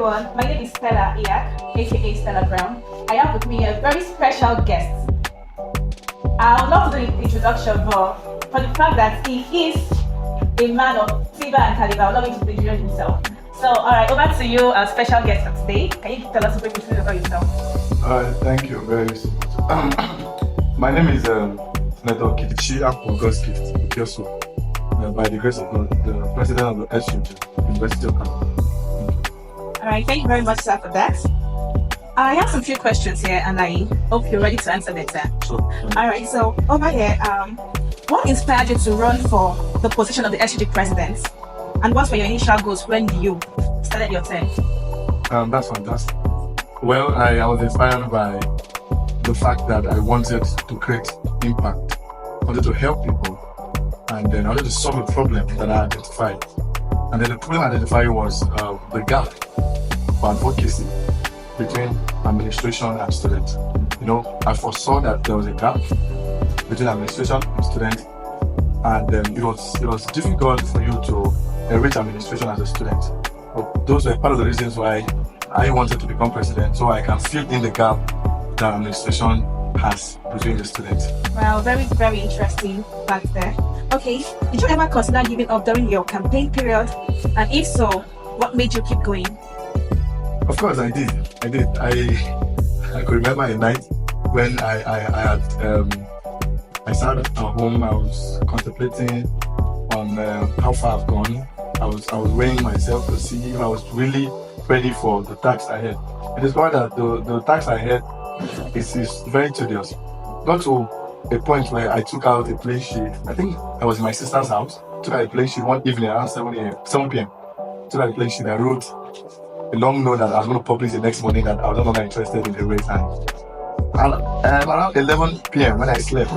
everyone, my name is Stella Iyak, aka Stella Brown. I have with me a very special guest. I would love to do the introduction, but for the fact that he is a man of fever and caliber, I would love him to introduce himself. So, alright, over to you, our special guest for today. Can you tell us a brief history about yourself? Thank you very much. My name is Senator Kichi-Akwo, by the grace of God, the president of the SUG, University of Ghana. Alright, thank you very much, sir, for that. I have some few questions here, and I hope you're ready to answer them, sir. Sure. Alright, so over here, what inspired you to run for the position of the SUG president? And what were your initial goals when you started your term? That's fantastic. Well, I was inspired by the fact that I wanted to create impact. I wanted to help people, and then I wanted to solve a problem that I identified. And then the problem I identified was the gap for advocacy between administration and students. You know, I foresaw that there was a gap between administration and students, and it was difficult for you to reach administration as a student. But those were part of the reasons why I wanted to become president, so I can fill in the gap that administration has between the students. Well, very, very interesting fact there. Okay, did you ever consider giving up during your campaign period? And if so, what made you keep going? Of course, I did. I could remember a night when I sat at home. I was contemplating on how far I've gone. I was weighing myself to see if I was really ready for the task ahead. I discovered that the task ahead is very tedious. Got to a point where I took out a plain sheet. I think I was in my sister's house. Took out a plain sheet one evening around 7 p.m. Took out a plain sheet. I wrote a long note that I was going to publish the next morning that I was no longer interested in the race. And around 11 p.m. when I slept,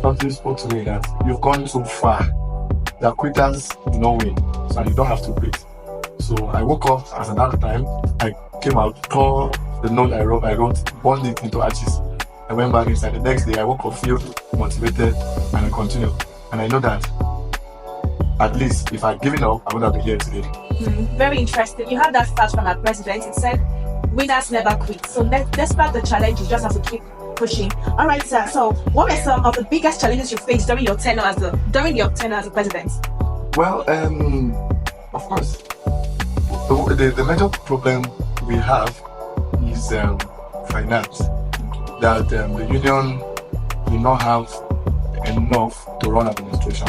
something spoke to me that you've gone so far. The quitters do not win, so you don't have to quit. So I woke up at another time. I came out, tore the note I wrote, burned it into ashes. I went back inside. The next day I woke up, feel motivated, and I continued. And I know that at least if I'd given up, I would have been here today. Very interesting. You had that start from our president. It said, winners never quit. So despite the challenge, you just have to keep pushing. All right, sir. So what were some of the biggest challenges you faced during your tenure as the president? Well, of course, the major problem we have is finance. That the union do not have enough to run administration.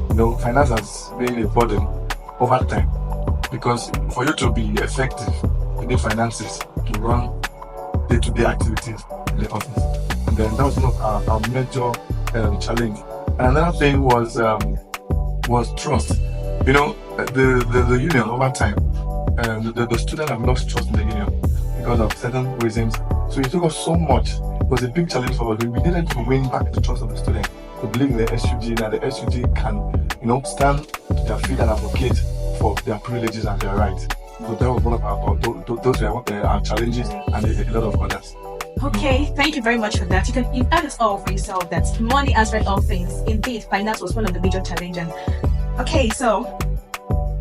You know, finance has been a burden over time, because for you to be effective, you need finances to run day-to-day activities in the office. And then that was one of our major challenge. And another thing was trust. You know, the union over time, the students have lost trust in the union because of certain reasons. So it took us so much. It was a big challenge for us. We needed to win back the trust of the students, to believe in the SUG, that the SUG can, stand to their feet and advocate for their privileges and their rights. So that was one of those were our challenges, and a lot of others. Okay, thank you very much for that. You've added it all for yourself that money answered all things. Indeed, finance was one of the major challenges. Okay, so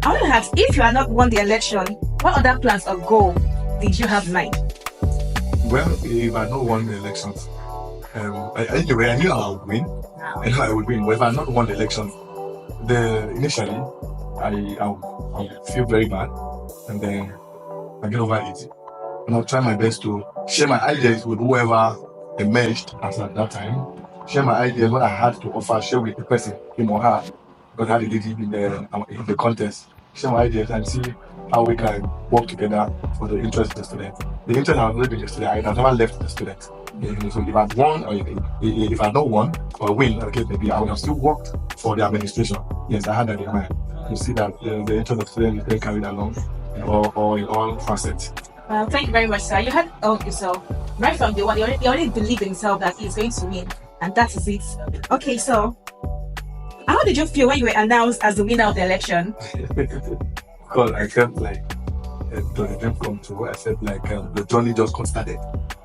I want to ask, if you had not won the election, what other plans or goal did you have in mind? Well, if I had not won the elections, anyway, I knew I would win. I knew I would win. But if I had not won the election, initially, I would feel very bad, and then I get over it. And I'll try my best to share my ideas with whoever emerged at that time. Share my ideas, what I had to offer, share with the person, him or her, because I had a lady in the contest. Share my ideas and see how we can work together for the interest of the student. The interest has always been the student. I have never left the student. So if I'd won, or if I'd not won or win, okay, maybe I would have still worked for the administration. Yes, I had that in mind. You see that the interest of the student is being carried along in all facets. Well, thank you very much, sir. You had yourself right from day one. You already believed in himself that he's going to win, and that is it. Okay, so how did you feel when you were announced as the winner of the election? Because I felt like the dream come true. I felt like the journey just got started.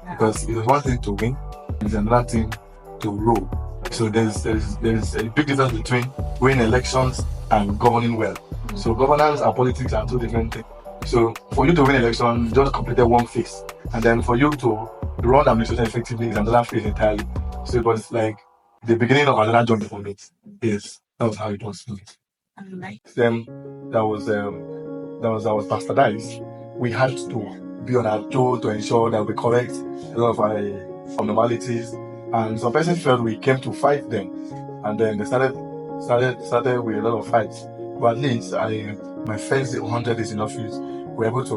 Because it was one thing to win, it's another thing to rule. So there's a big difference between winning elections and governing well. So governance and politics are two different things. So for you to win election, you just completed one phase, and then for you to run administration effectively is another phase entirely. So it was like the beginning of another journey for me. Yes, that was how it was for me. Then that was bastardized. We had to be on our toe to ensure that we correct a lot of our abnormalities, and some persons felt we came to fight them, and then they started with a lot of fights. But at least my first 100 days in office, we were able to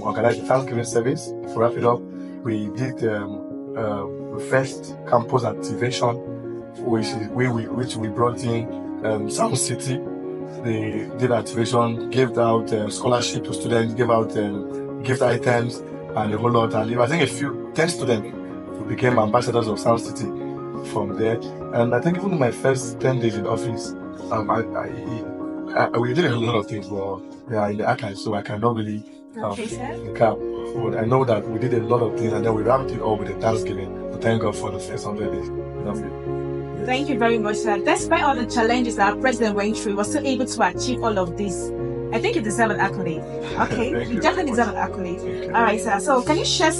organize a Thanksgiving service. To wrap it up, we did the first campus activation, which we brought in South City. They did activation, gave out scholarship to students, gave out gift items, and a whole lot. And I think 10 students who became ambassadors of South City from there. And I think even in my first 10 days in office, we did a lot of things. Well, yeah, in the archives, so I cannot really recap. But I know that we did a lot of things, and then we wrapped it up with a Thanksgiving to thank God for the first 100 days in office. Thank you very much, sir. Despite all the challenges that our president went through, he was still able to achieve all of this. I think you deserve an accolade. Okay, you definitely deserve an accolade. All right, sir. So can you share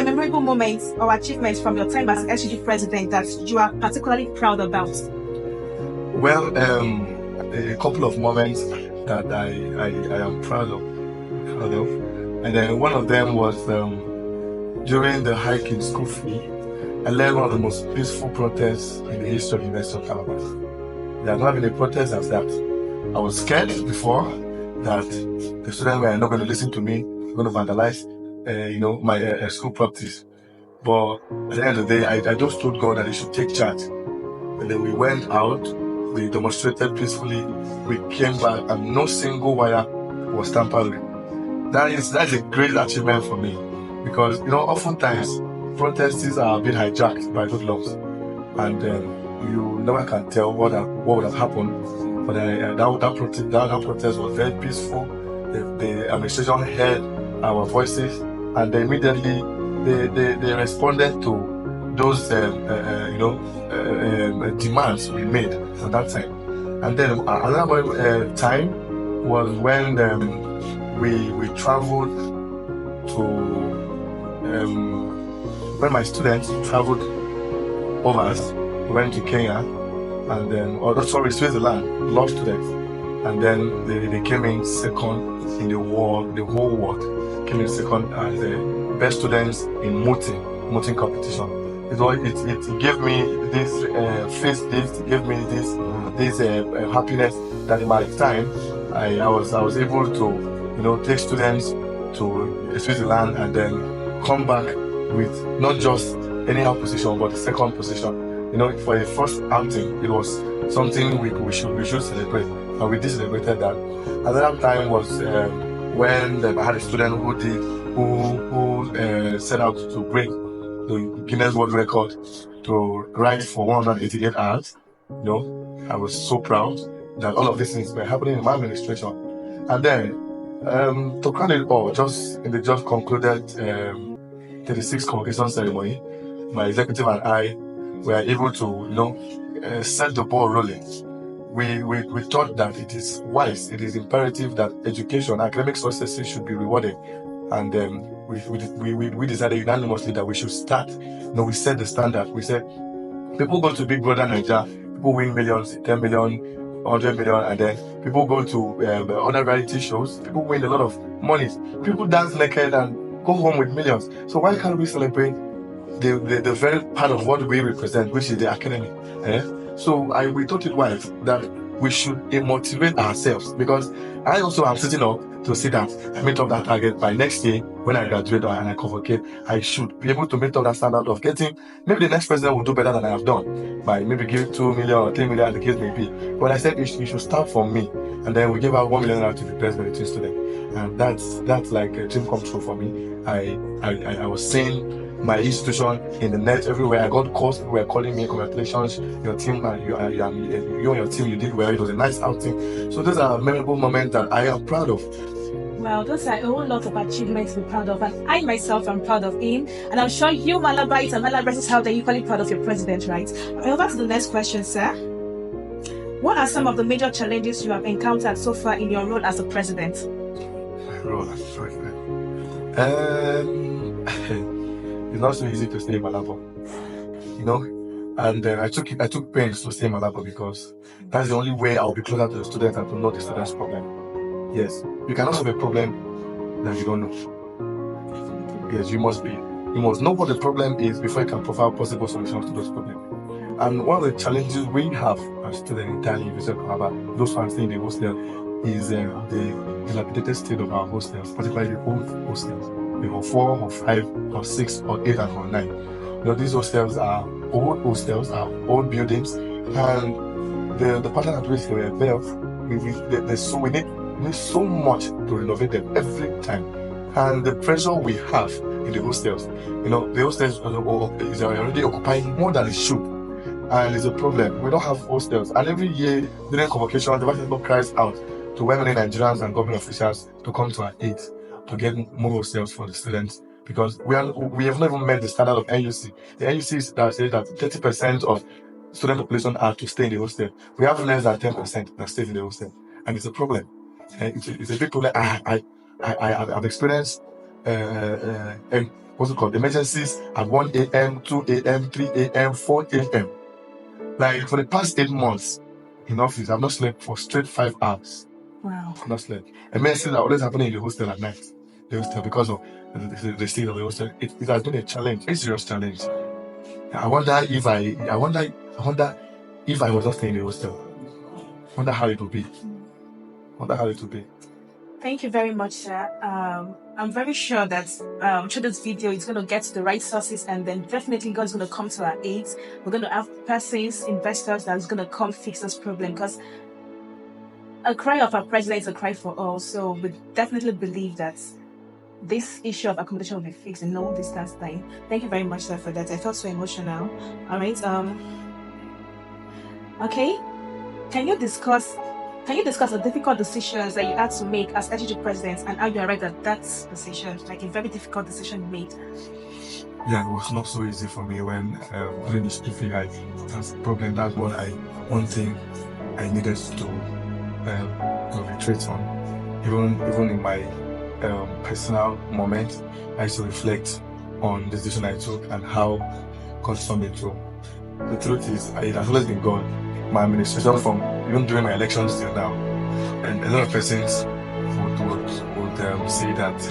memorable moments or achievements from your time as SUG president that you are particularly proud about? Well, a couple of moments that I am proud of. And then one of them was during the hike in school fee. I led one of the most peaceful protests in the history of the University of Calabar. There had not been a protest as that. I was scared before that the students were not going to listen to me, going to vandalize, my school properties. But at the end of the day, I just told God that He should take charge. And then we went out, we demonstrated peacefully, we came back, and no single wire was tampered with. That's a great achievement for me, because oftentimes protests are being hijacked by hoodlums, and you never can tell what would have happened. But that protest was very peaceful. The administration heard our voices, and they immediately they responded to those demands we made at that time. And then another time was when we traveled to. When my students traveled over, we went to Kenya, and then Switzerland, law students, and then they came in second in the whole world, came in second as the best students in mooting competition. It gave me this facelift, it gave me this happiness that in my time I was able to take students to Switzerland and then come back with not just anyhow position, but the second position. For the first outing, it was something we should celebrate, and we did celebrated that. Another time was when I had a student who set out to break the Guinness World Record to write for 188 hours. I was so proud that all of these things were happening in my administration. And then to crown it all, just concluded 36th convocation ceremony, my executive and I were able to set the ball rolling. We thought that it is wise, it is imperative that education, academic successes should be rewarded, and we decided unanimously that we should start. We set the standard. We said people go to Big Brother Nigeria, people win millions, 10 million, 100 million, and then people go to other reality shows, people win a lot of money, people dance naked and go home with millions. So why can't we celebrate the very part of what we represent, which is the academy? So we thought it wise that we should motivate ourselves, because I also am sitting up to see that I meet up that target by next year. When I graduate and I convocate, I should be able to meet up that standard of getting, maybe the next president will do better than I have done by maybe giving 2 million or 3 million, the case may be. But I said you should start from me, and then we give out 1 million to the president between students, and that's like a dream come true for me. I was seeing my institution in the net everywhere. I got calls, people were calling me, congratulations, your team, you and your team, you did well, it was a nice outing. So those are memorable moments that I am proud of. Well, those are a whole lot of achievements to be proud of, and I myself am proud of him, and I'm sure you Malabites and Malabrites out there are equally proud of your president, right? Over to the next question, sir. What are some of the major challenges you have encountered so far in your role as a president? role as president. It's not so easy to stay in Malabo, and I took pains to stay in Malabo because that's the only way I'll be closer to the students and to know the students' problem. Yes, you cannot have a problem that you don't know. Yes, you must know what the problem is before you can provide possible solutions to those problems. And one of the challenges we have as students in Italy, those who are staying in the hostel, is the dilapidated state of our hostels, particularly the old hostels. We have 4 or 5 or 6 or 8 and or 9. These hostels are old buildings, and the pattern at which they were built, we need so much to renovate them every time. And the pressure we have in the hostels, the hostels is already occupying more than it should. And it's a problem. We don't have hostels. And every year during convocation, the Vice Chancellor cries out to well-meaning Nigerians and government officials to come to our aid to get more hostels for the students, because we have not even met the standard of NUC. The NUC says that 30% of student population are to stay in the hostel. We have less than 10% that stays in the hostel, and it's a problem. It's a big problem. I've experienced what's it called? Emergencies at 1 a.m., 2 a.m., 3 a.m., 4 a.m. Like for the past 8 months in office, I've not slept for straight 5 hours. Wow. I've not slept. Emergencies are always happening in the hostel at night. The hostel, because of the state of the hostel, it has been a challenge, a serious challenge. I wonder if I was not staying in the hostel. I wonder how it would be. Thank you very much, sir. I'm very sure that through this video, it's going to get to the right sources, and then definitely God's going to come to our aid. We're going to have persons, investors that's going to come fix this problem, because a cry of our president is a cry for all. So we definitely believe that this issue of accommodation will be fixed in no distance time. Thank you very much, sir, for that. I felt so emotional. All right. Okay. Can you discuss the difficult decisions that you had to make as SUG president, and how you arrived at that decision, like a very difficult decision you made? Yeah, it was not so easy for me when doing this figure. That's the problem. That's one thing I needed to retreat on. Even in my personal moment, I used to reflect on the decision I took and how God saw me through. The truth is, it has always been God. My administration, from even during my elections till now, and a lot of persons would say that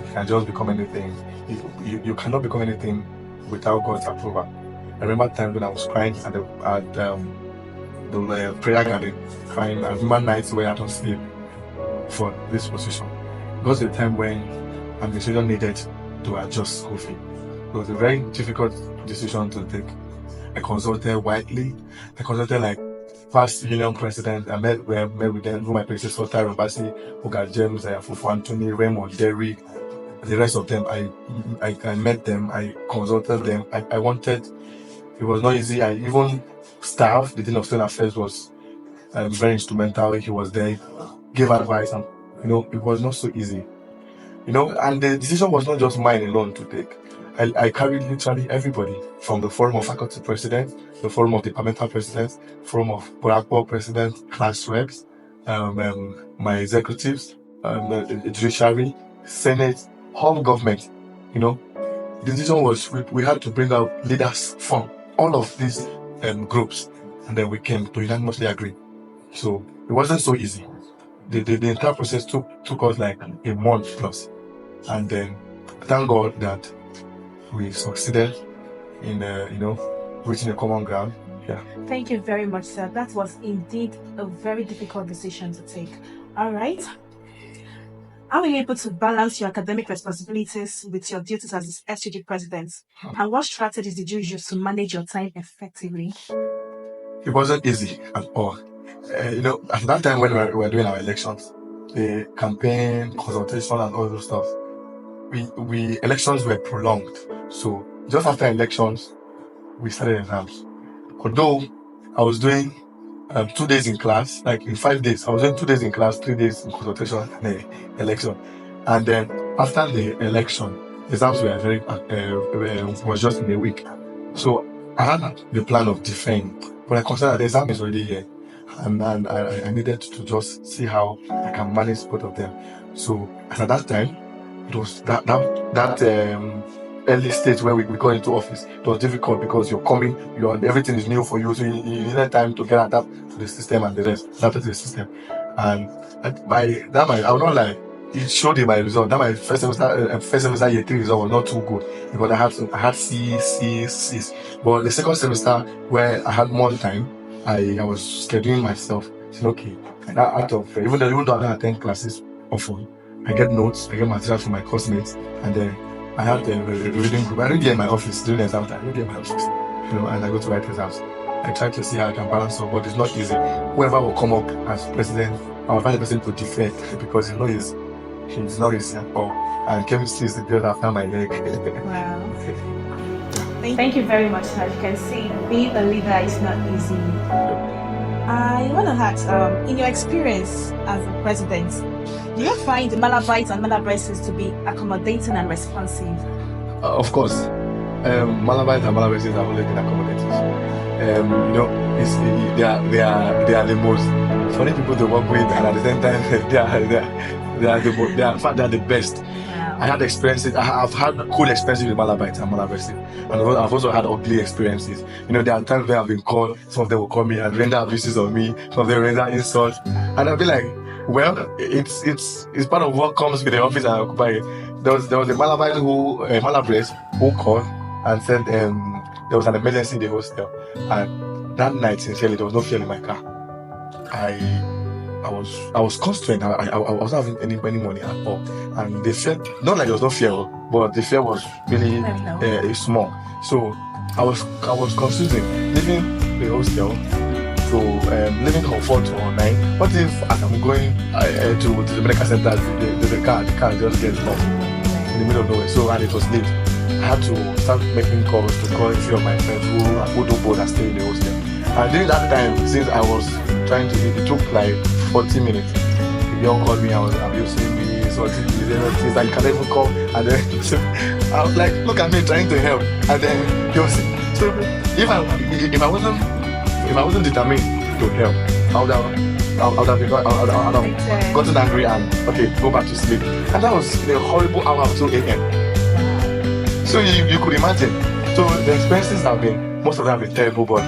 you can just become anything. You cannot become anything without God's approval. I remember times when I was crying at the prayer garden, crying. I remember nights where I don't sleep for this position. It was a time when administration needed to adjust school fee. It was a very difficult decision to take. I consulted widely. I consulted like past Union president. I met with them, who my predecessor, Tyron Bassi, Oga James, Fufu Anthony, Raymond, Derry, the rest of them. I met them. I consulted them. I wanted. It was not easy. I even staff, the Dean of Student Affairs, was very instrumental. He was there, gave advice, and it was not so easy. And the decision was not just mine alone to take. I carried literally everybody, from the forum of faculty president, the forum of departmental presidents, forum of Kichi-Akwo president, class reps, my executives, the judiciary, senate, whole government. The decision was we had to bring out leaders from all of these groups, and then we came to unanimously agree. So it wasn't so easy. The entire process took us like a month plus, and then thank God that we succeeded in reaching a common ground. Yeah. Thank you very much, sir. That was indeed a very difficult decision to take. All right. How were you able to balance your academic responsibilities with your duties as the SUG president? And what strategies did you use to manage your time effectively? It wasn't easy at all. At that time when we were doing our elections, the campaign, consultation, and all those stuff, elections were prolonged. So just after elections, we started exams. Although I was doing 2 days in class, like in 5 days, I was doing 2 days in class, 3 days in consultation and the election. And then after the election, exams were was just in a week. So I had the plan of deferring, but I considered that the exam is already here. and I needed to just see how I can manage both of them. So as at that time, it was that early stage where we got into office. It was difficult because you're coming, everything is new for you, so you needed time to get adapted to the system and the rest, adapted to the system. And I will not lie, it showed in my result that my first semester year 3 result was not too good because I had C. But the second semester where I had more time, I was scheduling myself. Saying, okay, and out of even though I don't attend classes often, I get notes, I get materials from my classmates, and then I have the reading group. I read here in my office during the exam time. I read here in my office, and I go to write exams. I try to see how I can balance up, but it's not easy. Whoever will come up as president, I will find the person to defend because it's not easy. It's not easy at all. And chemistry is the girl after my leg. Wow. Thank you very much, sir. You can see being a leader is not easy. I want to ask, in your experience as a president, do you find the Malabites and Malabrises to be accommodating and responsive? Of course. Malabites and Malabrises have always been accommodating. They are the most funny people to work with, and at the same time, they are the best. Wow. I had experiences. I've had cool experiences with Malabites and Malabrises, and I've also had ugly experiences. There are times where I've been called. Some of them will call me and render abuses on me. Some of them render insults, and I'll be like, well, it's part of what comes with the office I occupy. There was a Malabres who called and said there was an emergency in the hostel, and that night, sincerely, there was no fuel in my car. I was constrained. I wasn't having any money at all, and the fear, not like there was no fear, but the fear was really small. So I was considering leaving the hostel to leaving home 4 to 9. What if as I'm going to the medical center, the car just gets lost in the middle of nowhere? So, and it was late. I had to start making calls to call a few of my friends who do both and stay in the hostel. And during that time, since I was trying to, it took like 40 minutes. The young called me, I was abusing me, insulting me, things that you can't even call. And then I was like, look at me trying to help. And then he was, so if I wasn't determined to help, I would have gotten angry and okay, go back to sleep. And that was the horrible hour of 2 a.m. So you could imagine. So the experiences have been, most of them have been terrible, but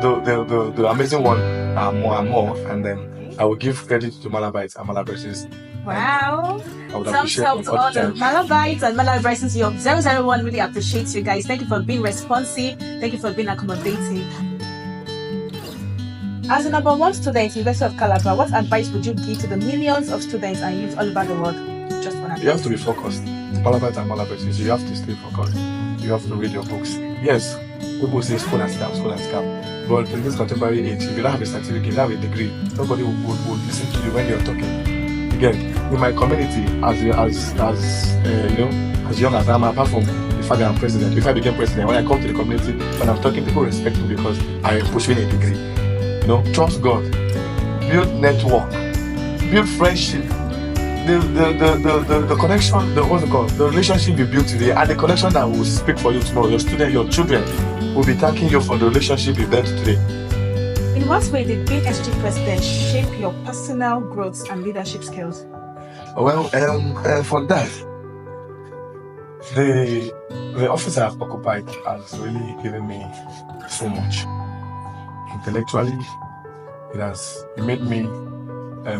the amazing one are more and more. And then I will give credit to Malabites and Malabrises. Wow. Thumbs up to all the Malabites and Malabrises. Your 001 really appreciates you guys. Thank you for being responsive. Thank you for being accommodating. As a number 1 student, University of Calabar, what advice would you give to the millions of students and youth all over the world? Just one advice. You have to be focused. Malabites and Malabrises, you have to stay focused. You have to read your books. Yes, people say school and scam. But in this contemporary age, if you don't have a certificate, if you don't have a degree, nobody would listen to you when you're talking. Again, in my community, as young as I am, apart from the fact that I'm president, before I became president, when I come to the community, when I'm talking, people respect me because I am pursuing a degree. Trust God, build network, build friendship. The connection, the relationship you build today, and the connection that will speak for you tomorrow. Your students, your children will be thanking you for the relationship you built today. In what way did being SUG president shape your personal growth and leadership skills? Well, for that, the office I've occupied has really given me so much. Intellectually, it made me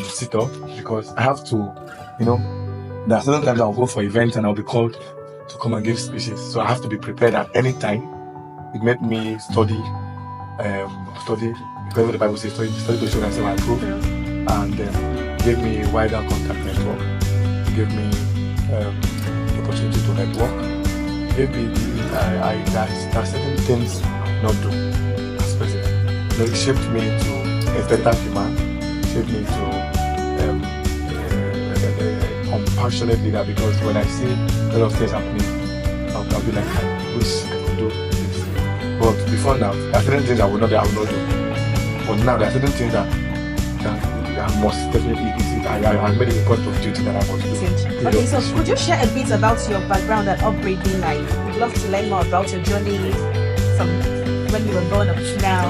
sit up because I have to, there are certain times I'll go for events and I'll be called to come and give speeches. So I have to be prepared at any time. It made me study because the Bible says study to show myself approved, and gave me a wider contact network. It gave me the opportunity to network. Gave me there are certain things not do as president. It shaped me to a better human. Shaped me to a compassionate leader, because when I see a lot of things happening, I'll be like, I wish I could do this. But before now, there are certain things I will not do. But now there are certain things that I must definitely visit. I made it a point of duty that I must do. Okay, so could you share a bit about your background and upbringing? Like, we'd love to learn more about your journey from when you were born up to now.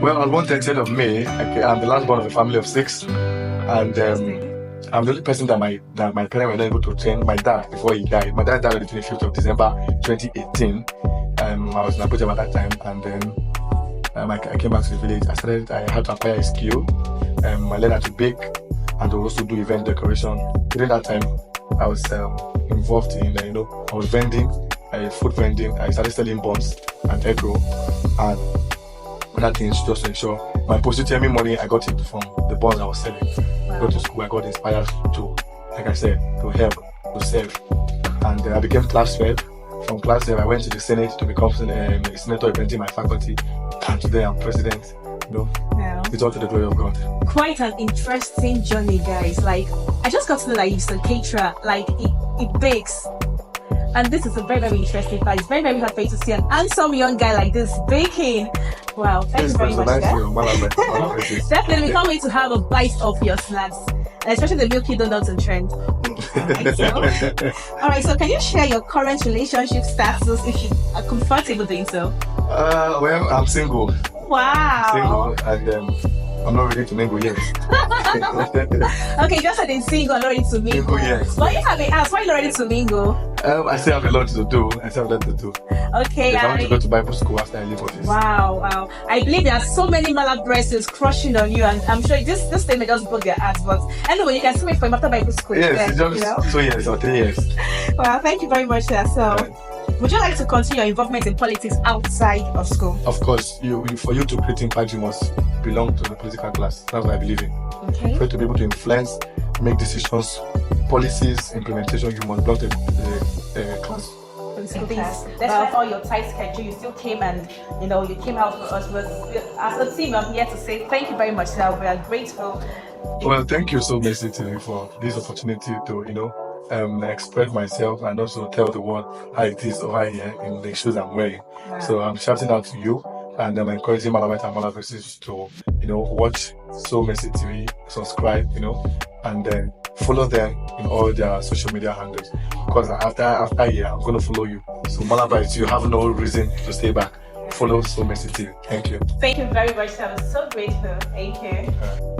Well, on 1/30th of May, I'm the last born of a family of 6, and I'm the only person that my parents were not able to train. My dad, before he died, my dad died on the 25th of December 2018. I was in Abuja at that time, and then I came back to the village. I had to acquire a skill. I learned how to bake and to also do event decoration. During that time, I was involved in, I was vending, food vending. I started selling buns and egg roll and other things just to ensure my every money I got it from the buns I was selling. Wow. Go to school, I got inspired to, like I said, to help, to serve. And I became class rep. From class rep, I went to the Senate to become a senator representing my faculty. And today I'm president. Yeah. It's all to the glory of God. Quite an interesting journey, guys. Like, I just got to know that he's a caterer. Like, it bakes. And this is a very, very interesting fact. It's very, very hard for you to see an handsome young guy like this baking. Wow, thank you very much. Definitely, we can't wait to have a bite of your snacks, and especially the milky donuts and trend. Alright, so can you share your current relationship status if you are comfortable doing so? Well, I'm single. Wow. Single, and I'm not ready to mingle yet. Okay, just said in single, not ready to mingle. Single, yes. But you haven't asked, why are you not ready to mingle? I still have a lot to do. Okay, I want to go to Bible school after I leave office. Wow. I believe there are so many malab dresses crushing on you, and I'm sure this statement just broke their hearts. But anyway, you can still wait for him after Bible school. Yes, it's just 2 years or 3 years. Well, thank you very much, sir. So, would you like to continue your involvement in politics outside of school? Of course, for you to create impact, you must belong to the political class. That's what I believe in. Okay. For you to be able to influence, make decisions, policies, implementation, you must belong to the class. Despite all your tight schedule, you still came and you came out for us. But as a team, I'm here to say thank you very much, sir. We are grateful. Well, thank you so much, Tini, for this opportunity to express myself and also tell the world how it is over here in the shoes I'm wearing. Wow. So I'm shouting out to you, and I'm encouraging Malabite and Malavises to watch So Mercy TV, subscribe, and then follow them in all their social media handles. Because after a year, I'm going to follow you. So Malabite, you have no reason to stay back. Follow So Mercy TV. Thank you. Thank you very much. I was so grateful. Thank you.